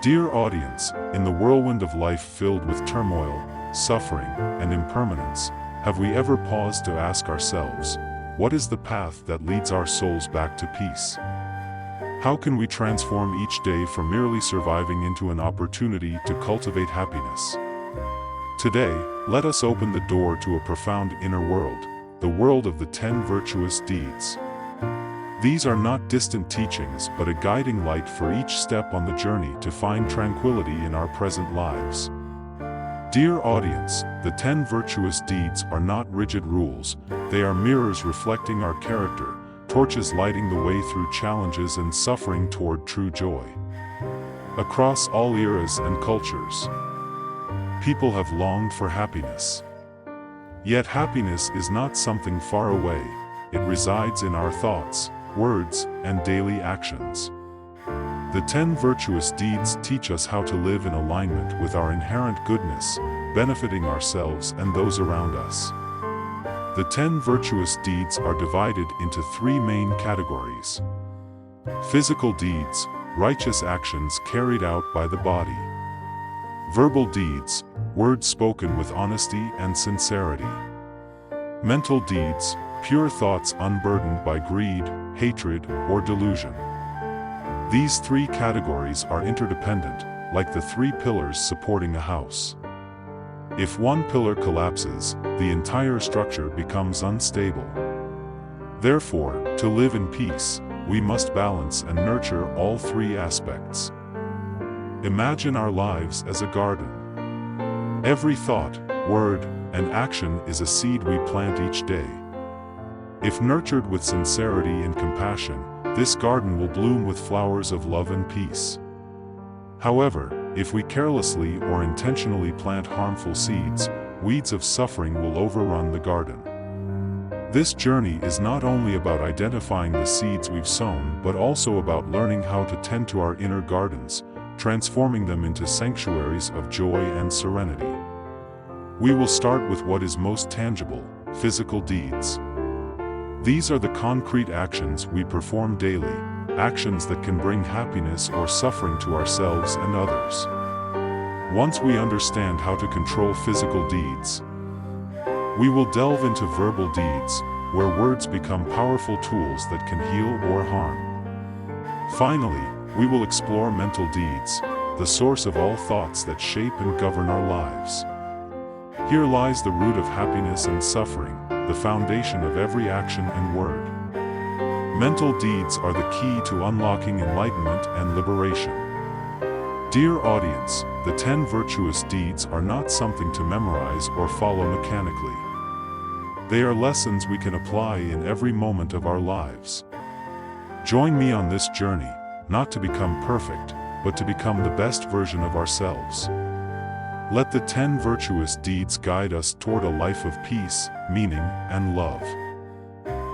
Dear audience, in the whirlwind of life filled with turmoil, suffering, and impermanence, have we ever paused to ask ourselves, what is the path that leads our souls back to peace? How can we transform each day from merely surviving into an opportunity to cultivate happiness? Today, let us open the door to a profound inner world, the world of the 10 virtuous deeds. These are not distant teachings but a guiding light for each step on the journey to find tranquility in our present lives. Dear audience, the 10 virtuous deeds are not rigid rules, they are mirrors reflecting our character, torches lighting the way through challenges and suffering toward true joy. Across all eras and cultures, people have longed for happiness. Yet happiness is not something far away, it resides in our thoughts, words, and daily actions. The 10 virtuous deeds teach us how to live in alignment with our inherent goodness, benefiting ourselves and those around us. The 10 virtuous deeds are divided into three main categories. Physical deeds, righteous actions carried out by the body. Verbal deeds, words spoken with honesty and sincerity. Mental deeds, pure thoughts unburdened by greed, hatred, or delusion. These three categories are interdependent, like the three pillars supporting a house. If one pillar collapses, the entire structure becomes unstable. Therefore, to live in peace, we must balance and nurture all three aspects. Imagine our lives as a garden. Every thought, word, and action is a seed we plant each day. If nurtured with sincerity and compassion, this garden will bloom with flowers of love and peace. However, if we carelessly or intentionally plant harmful seeds, weeds of suffering will overrun the garden. This journey is not only about identifying the seeds we've sown but also about learning how to tend to our inner gardens, transforming them into sanctuaries of joy and serenity. We will start with what is most tangible, physical deeds. These are the concrete actions we perform daily, actions that can bring happiness or suffering to ourselves and others. Once we understand how to control physical deeds, we will delve into verbal deeds, where words become powerful tools that can heal or harm. Finally, we will explore mental deeds, the source of all thoughts that shape and govern our lives. Here lies the root of happiness and suffering, the foundation of every action and word. Mental deeds are the key to unlocking enlightenment and liberation. Dear audience, the 10 virtuous deeds are not something to memorize or follow mechanically. They are lessons we can apply in every moment of our lives. Join me on this journey, not to become perfect, but to become the best version of ourselves. Let the 10 virtuous deeds guide us toward a life of peace, meaning, and love.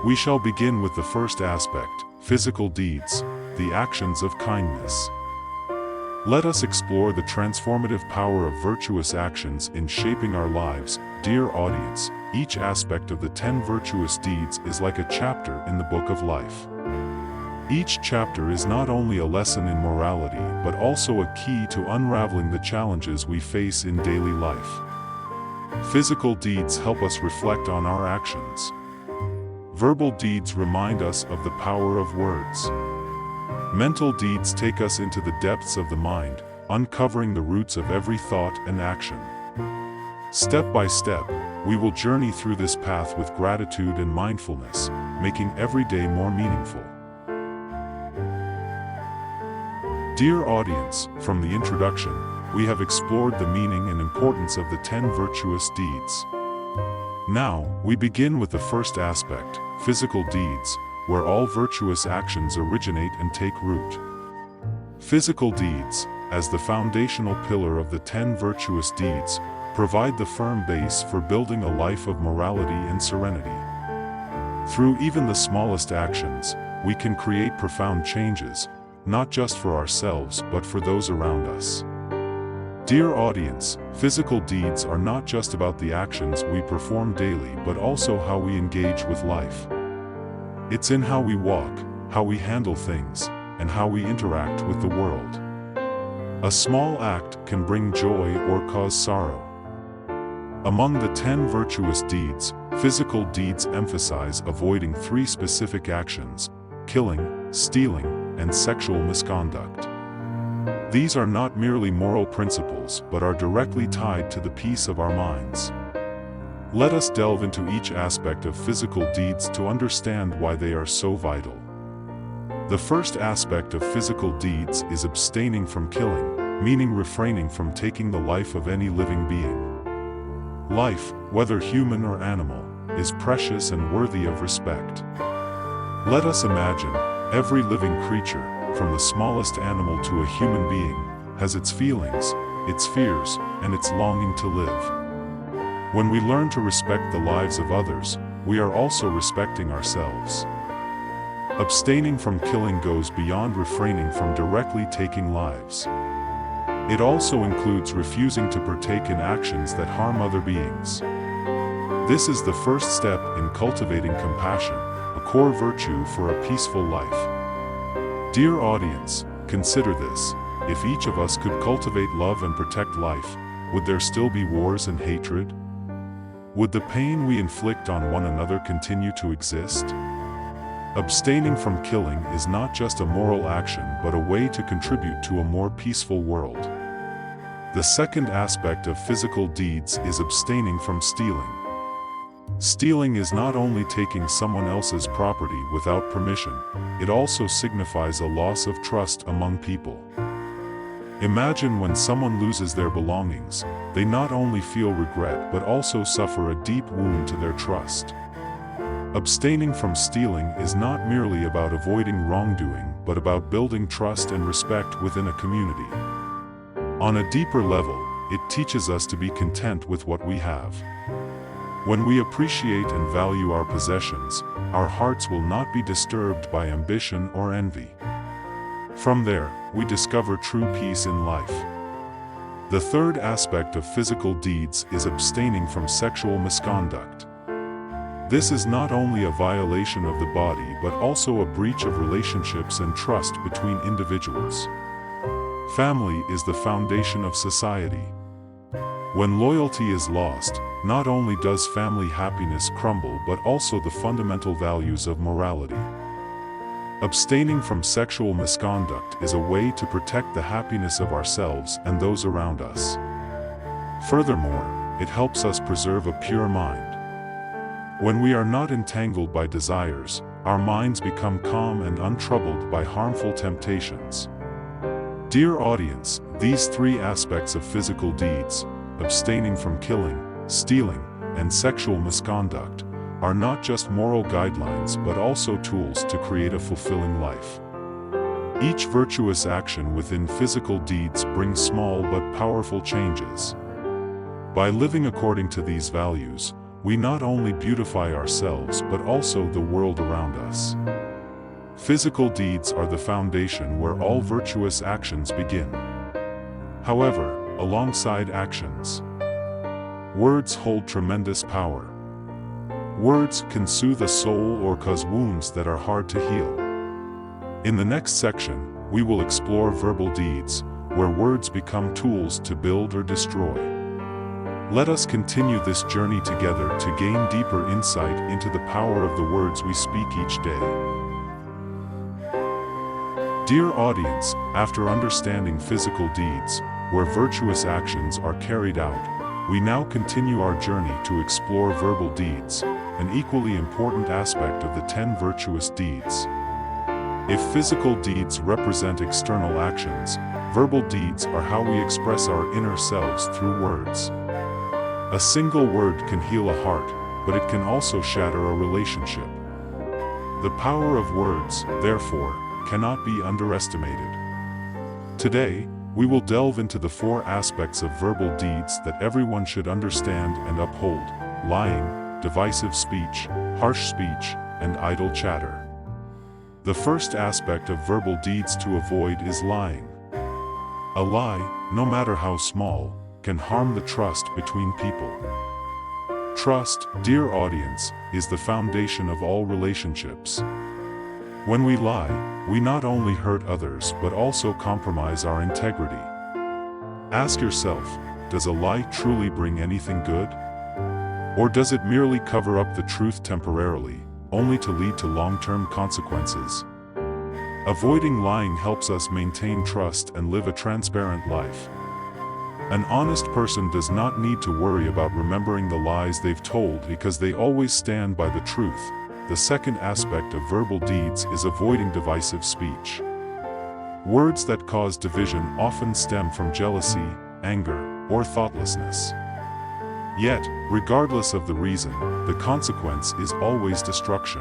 We shall begin with the first aspect, physical deeds, the actions of kindness. Let us explore the transformative power of virtuous actions in shaping our lives. Dear audience, each aspect of the 10 virtuous deeds is like a chapter in the book of life. Each chapter is not only a lesson in morality but also a key to unraveling the challenges we face in daily life. Physical deeds help us reflect on our actions. Verbal deeds remind us of the power of words. Mental deeds take us into the depths of the mind, uncovering the roots of every thought and action. Step by step, we will journey through this path with gratitude and mindfulness, making every day more meaningful. Dear audience, from the introduction, we have explored the meaning and importance of the 10 virtuous deeds. Now, we begin with the first aspect, physical deeds, where all virtuous actions originate and take root. Physical deeds, as the foundational pillar of the 10 virtuous deeds, provide the firm base for building a life of morality and serenity. Through even the smallest actions, we can create profound changes, not just for ourselves but for those around us. Dear audience, physical deeds are not just about the actions we perform daily but also how we engage with life. It's in how we walk, how we handle things, and how we interact with the world. A small act can bring joy or cause sorrow. Among the 10 virtuous deeds, physical deeds emphasize avoiding 3 specific actions: killing, stealing, and sexual misconduct. These are not merely moral principles but are directly tied to the peace of our minds. Let us delve into each aspect of physical deeds to understand why they are so vital. The first aspect of physical deeds is abstaining from killing, meaning refraining from taking the life of any living being. Life, whether human or animal, is precious and worthy of respect. Let us imagine, every living creature, from the smallest animal to a human being, has its feelings, its fears, and its longing to live. When we learn to respect the lives of others, we are also respecting ourselves. Abstaining from killing goes beyond refraining from directly taking lives. It also includes refusing to partake in actions that harm other beings. This is the first step in cultivating compassion, a core virtue for a peaceful life. Dear audience, consider this: if each of us could cultivate love and protect life, would there still be wars and hatred? Would the pain we inflict on one another continue to exist? Abstaining from killing is not just a moral action but a way to contribute to a more peaceful world. The second aspect of physical deeds is abstaining from stealing. Stealing is not only taking someone else's property without permission, it also signifies a loss of trust among people. Imagine when someone loses their belongings, they not only feel regret but also suffer a deep wound to their trust. Abstaining from stealing is not merely about avoiding wrongdoing but about building trust and respect within a community. On a deeper level, it teaches us to be content with what we have. When we appreciate and value our possessions, our hearts will not be disturbed by ambition or envy. From there, we discover true peace in life. The third aspect of physical deeds is abstaining from sexual misconduct. This is not only a violation of the body but also a breach of relationships and trust between individuals. Family is the foundation of society. When loyalty is lost, not only does family happiness crumble but also the fundamental values of morality. Abstaining from sexual misconduct is a way to protect the happiness of ourselves and those around us. Furthermore, it helps us preserve a pure mind. When we are not entangled by desires, our minds become calm and untroubled by harmful temptations. Dear audience, these 3 aspects of physical deeds, abstaining from killing, stealing, and sexual misconduct, are not just moral guidelines but also tools to create a fulfilling life. Each virtuous action within physical deeds brings small but powerful changes. By living according to these values, we not only beautify ourselves but also the world around us. Physical deeds are the foundation where all virtuous actions begin. However, alongside actions, words hold tremendous power. Words can soothe a soul or cause wounds that are hard to heal. In the next section, we will explore verbal deeds, where words become tools to build or destroy. Let us continue this journey together to gain deeper insight into the power of the words we speak each day. Dear audience, after understanding physical deeds, where virtuous actions are carried out, we now continue our journey to explore verbal deeds, an equally important aspect of the 10 virtuous deeds. If physical deeds represent external actions, verbal deeds are how we express our inner selves through words. A single word can heal a heart, but it can also shatter a relationship. The power of words, therefore, cannot be underestimated. Today, we will delve into the 4 aspects of verbal deeds that everyone should understand and uphold: lying, divisive speech, harsh speech, and idle chatter. The first aspect of verbal deeds to avoid is lying. A lie, no matter how small, can harm the trust between people. Trust, dear audience, is the foundation of all relationships. When we lie, we not only hurt others but also compromise our integrity. Ask yourself, does a lie truly bring anything good? Or does it merely cover up the truth temporarily, only to lead to long-term consequences? Avoiding lying helps us maintain trust and live a transparent life. An honest person does not need to worry about remembering the lies they've told because they always stand by the truth. The second aspect of verbal deeds is avoiding divisive speech. Words that cause division often stem from jealousy, anger, or thoughtlessness. Yet, regardless of the reason, the consequence is always destruction.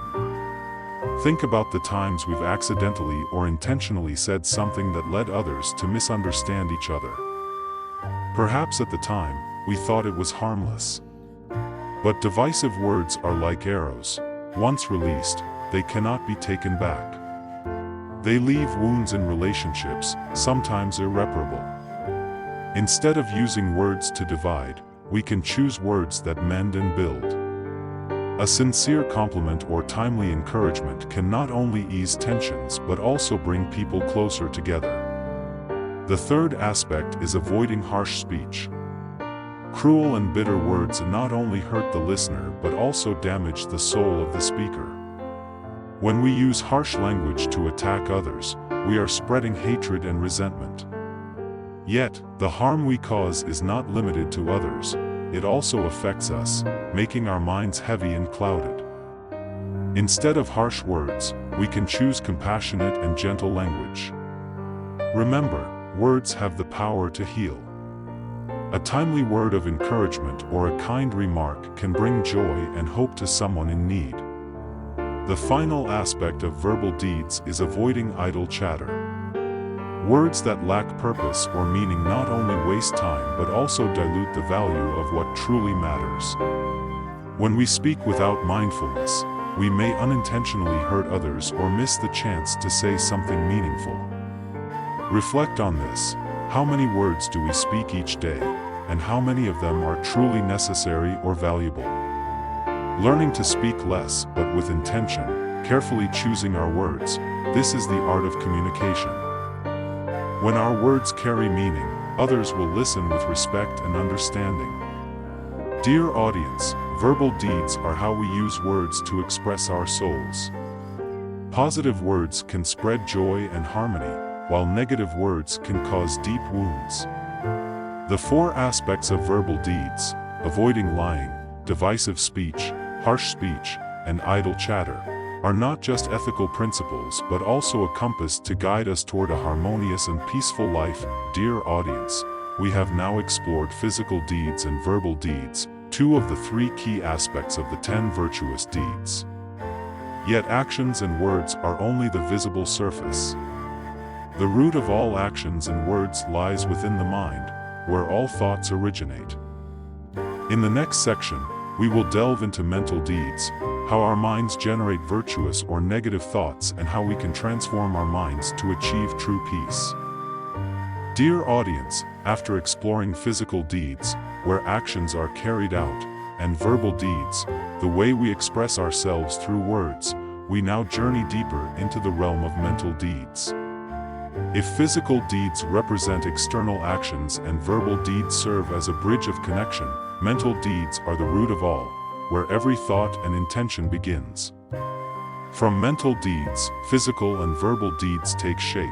Think about the times we've accidentally or intentionally said something that led others to misunderstand each other. Perhaps at the time, we thought it was harmless. But divisive words are like arrows. Once released, they cannot be taken back. They leave wounds in relationships, sometimes irreparable. Instead of using words to divide, we can choose words that mend and build. A sincere compliment or timely encouragement can not only ease tensions but also bring people closer together. The third aspect is avoiding harsh speech. Cruel and bitter words not only hurt the listener but also damage the soul of the speaker. When we use harsh language to attack others, we are spreading hatred and resentment. Yet, the harm we cause is not limited to others. It also affects us, making our minds heavy and clouded. Instead of harsh words, we can choose compassionate and gentle language. Remember, words have the power to heal. A timely word of encouragement or a kind remark can bring joy and hope to someone in need. The final aspect of verbal deeds is avoiding idle chatter. Words that lack purpose or meaning not only waste time but also dilute the value of what truly matters. When we speak without mindfulness, we may unintentionally hurt others or miss the chance to say something meaningful. Reflect on this. How many words do we speak each day, and how many of them are truly necessary or valuable? Learning to speak less but with intention, carefully choosing our words, this is the art of communication. When our words carry meaning, others will listen with respect and understanding. Dear audience, verbal deeds are how we use words to express our souls. Positive words can spread joy and harmony, while negative words can cause deep wounds. The four aspects of verbal deeds, avoiding lying, divisive speech, harsh speech, and idle chatter, are not just ethical principles but also a compass to guide us toward a harmonious and peaceful life. Dear audience, we have now explored physical deeds and verbal deeds, two of the three key aspects of the 10 virtuous deeds. Yet actions and words are only the visible surface. The root of all actions and words lies within the mind, where all thoughts originate. In the next section, we will delve into mental deeds, how our minds generate virtuous or negative thoughts and how we can transform our minds to achieve true peace. Dear audience, after exploring physical deeds, where actions are carried out, and verbal deeds, the way we express ourselves through words, we now journey deeper into the realm of mental deeds. If physical deeds represent external actions and verbal deeds serve as a bridge of connection, mental deeds are the root of all, where every thought and intention begins. From mental deeds, physical and verbal deeds take shape.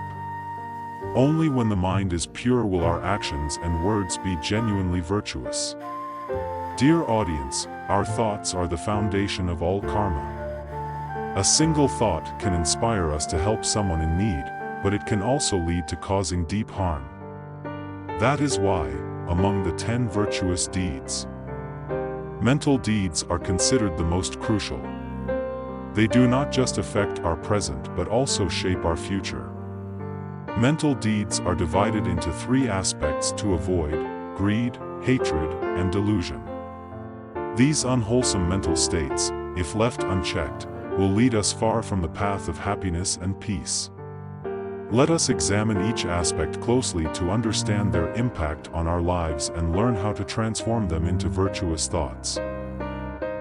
Only when the mind is pure will our actions and words be genuinely virtuous. Dear audience, our thoughts are the foundation of all karma. A single thought can inspire us to help someone in need, but it can also lead to causing deep harm. That is why, among the 10 virtuous deeds, mental deeds are considered the most crucial. They do not just affect our present but also shape our future. Mental deeds are divided into three aspects to avoid: greed, hatred, and delusion. These unwholesome mental states, if left unchecked, will lead us far from the path of happiness and peace. Let us examine each aspect closely to understand their impact on our lives and learn how to transform them into virtuous thoughts.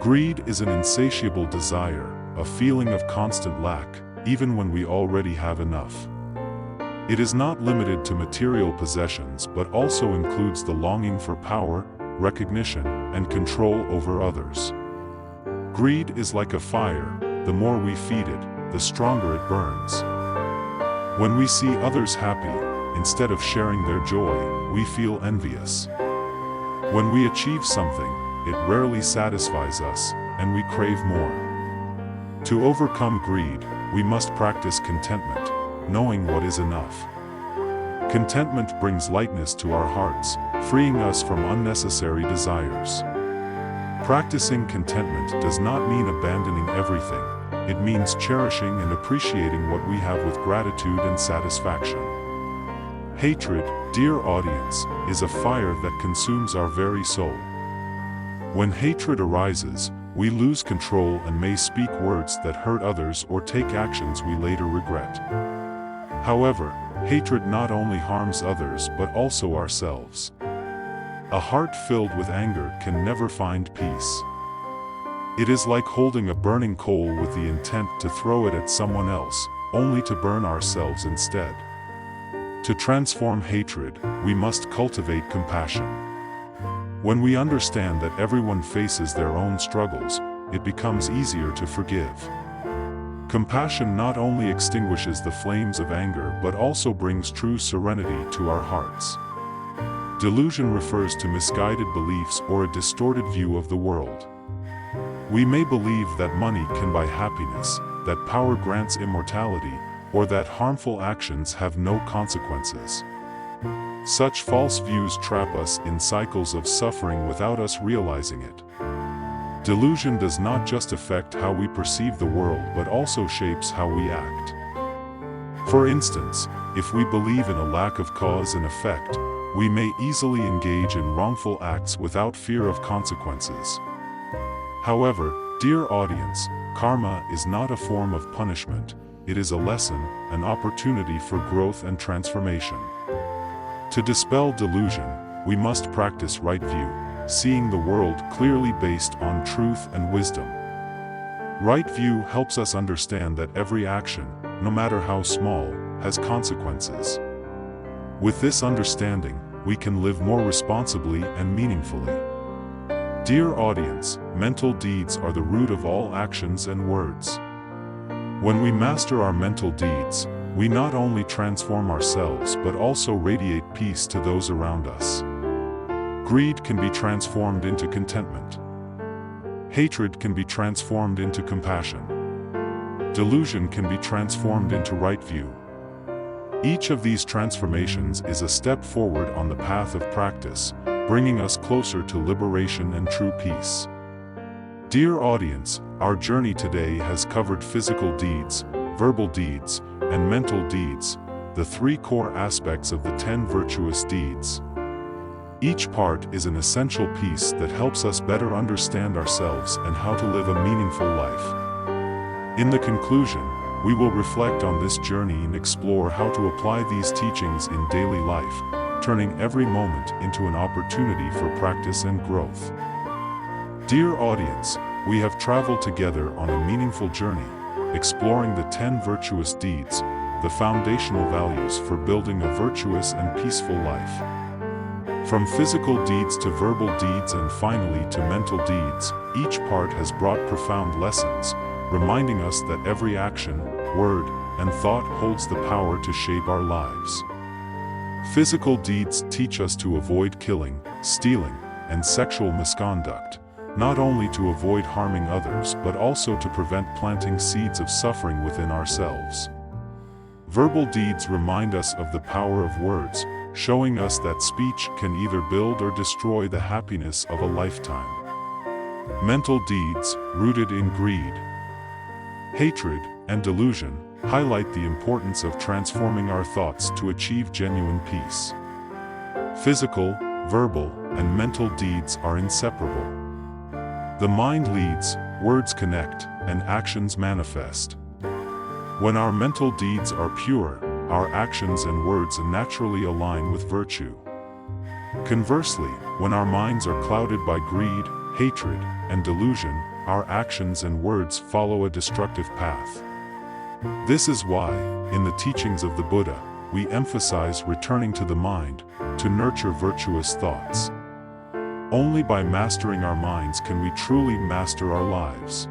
Greed is an insatiable desire, a feeling of constant lack, even when we already have enough. It is not limited to material possessions but also includes the longing for power, recognition, and control over others. Greed is like a fire. The more we feed it, the stronger it burns. When we see others happy, instead of sharing their joy, we feel envious. When we achieve something, it rarely satisfies us, and we crave more. To overcome greed, we must practice contentment, knowing what is enough. Contentment brings lightness to our hearts, freeing us from unnecessary desires. Practicing contentment does not mean abandoning everything. It means cherishing and appreciating what we have with gratitude and satisfaction. Hatred, dear audience, is a fire that consumes our very soul. When hatred arises, we lose control and may speak words that hurt others or take actions we later regret. However, hatred not only harms others but also ourselves. A heart filled with anger can never find peace. It is like holding a burning coal with the intent to throw it at someone else, only to burn ourselves instead. To transform hatred, we must cultivate compassion. When we understand that everyone faces their own struggles, it becomes easier to forgive. Compassion not only extinguishes the flames of anger but also brings true serenity to our hearts. Delusion refers to misguided beliefs or a distorted view of the world. We may believe that money can buy happiness, that power grants immortality, or that harmful actions have no consequences. Such false views trap us in cycles of suffering without us realizing it. Delusion does not just affect how we perceive the world but also shapes how we act. For instance, if we believe in a lack of cause and effect, we may easily engage in wrongful acts without fear of consequences. However, dear audience, karma is not a form of punishment. It is a lesson, an opportunity for growth and transformation. To dispel delusion, we must practice right view, seeing the world clearly based on truth and wisdom. Right view helps us understand that every action, no matter how small, has consequences. With this understanding, we can live more responsibly and meaningfully. Dear audience, mental deeds are the root of all actions and words. When we master our mental deeds, we not only transform ourselves but also radiate peace to those around us. Greed can be transformed into contentment. Hatred can be transformed into compassion. Delusion can be transformed into right view. Each of these transformations is a step forward on the path of practice, bringing us closer to liberation and true peace. Dear audience, our journey today has covered physical deeds, verbal deeds, and mental deeds, the three core aspects of the 10 virtuous deeds. Each part is an essential piece that helps us better understand ourselves and how to live a meaningful life. In the conclusion, we will reflect on this journey and explore how to apply these teachings in daily life, turning every moment into an opportunity for practice and growth. Dear audience, we have traveled together on a meaningful journey, exploring the 10 virtuous deeds, the foundational values for building a virtuous and peaceful life. From physical deeds to verbal deeds and finally to mental deeds, each part has brought profound lessons, reminding us that every action, word, and thought holds the power to shape our lives. Physical deeds teach us to avoid killing, stealing, and sexual misconduct, not only to avoid harming others but also to prevent planting seeds of suffering within ourselves. Verbal deeds remind us of the power of words, showing us that speech can either build or destroy the happiness of a lifetime. Mental deeds, rooted in greed, hatred, and delusion, highlight the importance of transforming our thoughts to achieve genuine peace. Physical, verbal, and mental deeds are inseparable. The mind leads, words connect, and actions manifest. When our mental deeds are pure, our actions and words naturally align with virtue. Conversely, when our minds are clouded by greed, hatred, and delusion, our actions and words follow a destructive path. This is why, in the teachings of the Buddha, we emphasize returning to the mind, to nurture virtuous thoughts. Only by mastering our minds can we truly master our lives.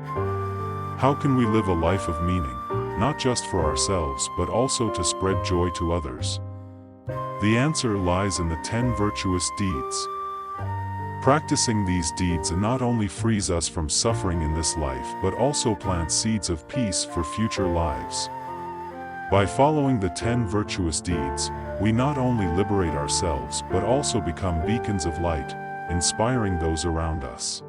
How can we live a life of meaning, not just for ourselves but also to spread joy to others? The answer lies in the 10 virtuous deeds. Practicing these deeds not only frees us from suffering in this life but also plants seeds of peace for future lives. By following the 10 virtuous deeds, we not only liberate ourselves but also become beacons of light, inspiring those around us.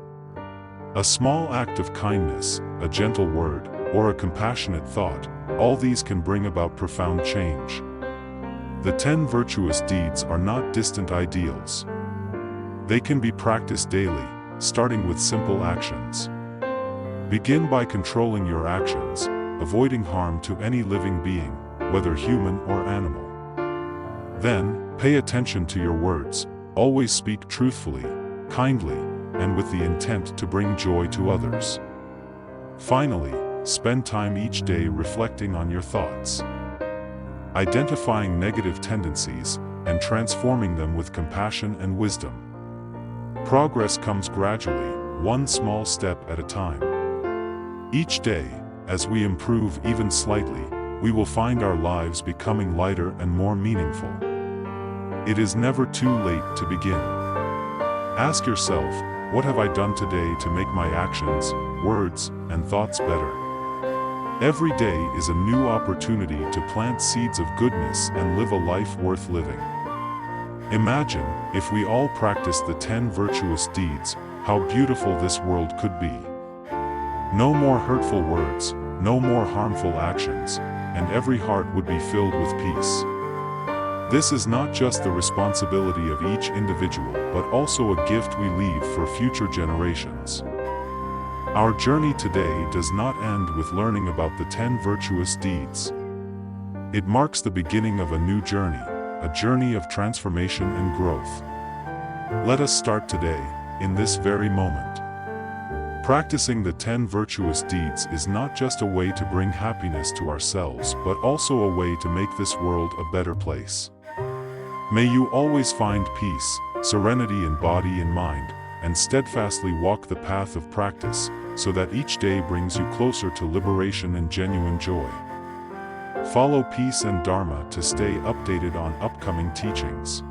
A small act of kindness, a gentle word, or a compassionate thought, all these can bring about profound change. The 10 virtuous deeds are not distant ideals. They can be practiced daily, starting with simple actions. Begin by controlling your actions, avoiding harm to any living being, whether human or animal. Then, pay attention to your words. Always speak truthfully, kindly, and with the intent to bring joy to others. Finally, spend time each day reflecting on your thoughts, identifying negative tendencies, and transforming them with compassion and wisdom. Progress comes gradually, one small step at a time. Each day, as we improve even slightly, we will find our lives becoming lighter and more meaningful. It is never too late to begin. Ask yourself, what have I done today to make my actions, words, and thoughts better? Every day is a new opportunity to plant seeds of goodness and live a life worth living. Imagine, if we all practiced the 10 virtuous deeds, how beautiful this world could be. No more hurtful words, no more harmful actions, and every heart would be filled with peace. This is not just the responsibility of each individual but also a gift we leave for future generations. Our journey today does not end with learning about the 10 virtuous deeds. It marks the beginning of a new journey, a journey of transformation and growth. Let us start today, in this very moment. Practicing the 10 virtuous deeds is not just a way to bring happiness to ourselves but also a way to make this world a better place. May you always find peace, serenity in body and mind, and steadfastly walk the path of practice, so that each day brings you closer to liberation and genuine joy. Follow Peace and Dharma to stay updated on upcoming teachings.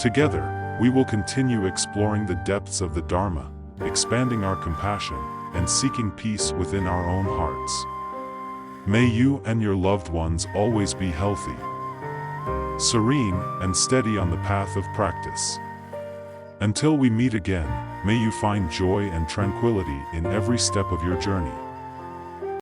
Together, we will continue exploring the depths of the Dharma, expanding our compassion, and seeking peace within our own hearts. May you and your loved ones always be healthy, serene, and steady on the path of practice. Until we meet again, may you find joy and tranquility in every step of your journey.